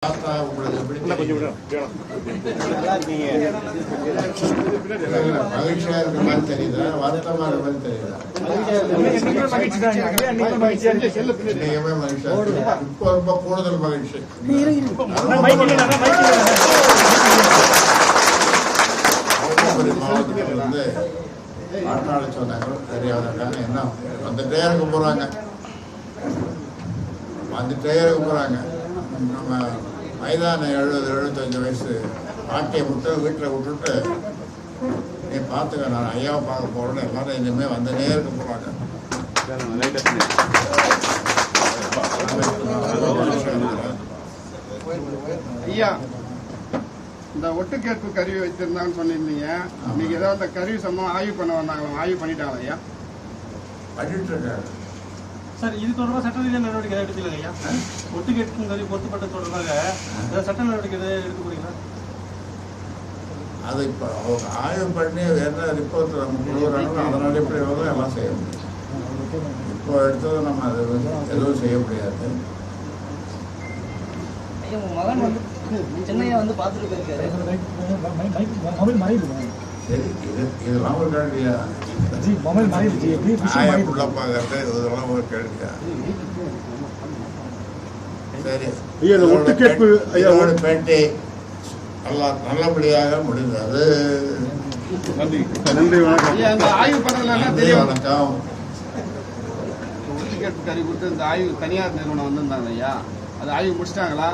மகிழ்ச்சியா இருக்க மாதிரி தெரியுதா, வருத்தமா இருக்க மாதிரி தெரியுதா? மகிழ்ச்சியா இப்போ ரொம்ப கூடுதல் மகிழ்ச்சி. மாவட்டத்தில் வந்து பாட்டாளி சொன்னாங்க தெரியாதக்காங்க என்ன வந்துட்டே இருக்க போறாங்க நம்ம மைதான 70-75 வயசு பாட்டியை மட்டும் வீட்டில் விட்டுட்டு நீ பார்த்துக்க, நான் ஐயாவை பார்க்க போறேன்னு எல்லாரும் இனிமே வந்துட்டே இருக்க போறாங்க. ஐயா, இந்த ஒட்டு கேட்பு கருவி வச்சிருந்தாங்கன்னு சொல்லியிருந்தீங்க. நீங்க ஏதாவது அந்த கருவி சம்பந்தம் ஆய்வு பண்ண வந்தாங்களா? ஆய்வு பண்ணிட்டாங்களா ஐயா? பண்ணிட்டு இருக்காங்க சார். இது தொடர்பாக சட்ட ரீதியான நடவடிக்கை எதாவது எடுக்கல ஐயா? ஒட்டு கேட்கும் கருவி பொருத்தப்பட்ட தொடர்பாக சட்ட நடவடிக்கை எதாவது எடுக்க போறீங்களா? அது இப்போ அவங்க ஆய்வு பண்ணி என்ன ரிப்போர்ட் நம்ம கொடுக்குறாங்களோ அதன் அடிப்படையில் தான் எல்லாம் செய்ய முடியும். இப்போ எடுத்தது நம்ம அது எதுவும் செய்ய முடியாது. மகன் வந்து சென்னையை வந்து பார்த்துட்டு போயிருக்காரு. சரி, இதெல்லாம் ஒரு கேள்வியா? உள்ள பார்க்கறது இதெல்லாம் ஒரு கேள்வியா? சரி, இதோட பேட்டி நல்லபடியாக முடிந்தது. நன்றி, வணக்கம். ஆய்வு பண்ணல வணக்கம். ஒட்டு கேட்பு கருவி கொடுத்து இந்த ஆய்வு தனியார் நிறுவனம் வந்திருந்தாங்க ஐயா. அது ஆய்வு முடிச்சிட்டாங்களா?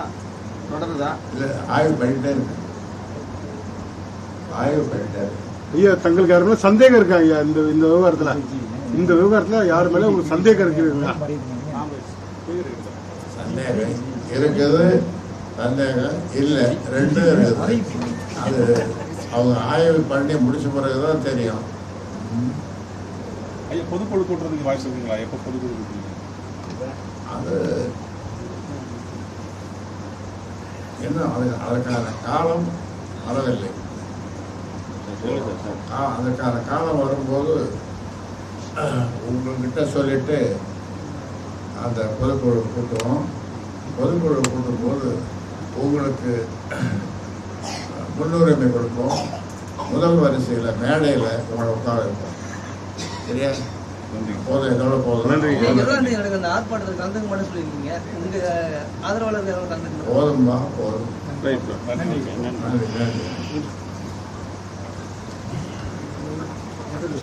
தொடருதா? இல்லை, ஆய்வு பண்ணிட்டே இருக்கு. ஐயா, தங்களுக்கு யாரு மேல சந்தேகம் இருக்கா ஐயா? இந்த விவகாரத்துல யாரு மேல உங்களுக்கு சந்தேகம் இருக்குங்களா? சந்தேகம் இருக்குது, சந்தேகம் இல்லை, ரெண்டும் இருக்குது. அது அவங்க ஆய்வு பண்ணி முடிச்ச பிறகுதான் தெரியும். ஐயா, பொதுக்குழு கூட்டுறதுக்கு வாய்ப்பு இருக்குங்களா? எப்போ பொதுக்குழு கூட்டுறீங்க? அது என்ன, அதற்கான காலம் வரவில்லை. அதற்கான காலம் வரும்போது உங்ககிட்ட சொல்லிட்டு அந்த பொதுக்குழு கூட்டுவோம். பொதுக்குழு கூட்டும் போது உங்களுக்கு முன்னுரிமை கொடுப்போம். முதல் வரிசையில் மேடையில் உங்களை உட்கார வைப்போம். சரியா? போதும், இதோட போதும். போதும்பா, போதும். நன்றி.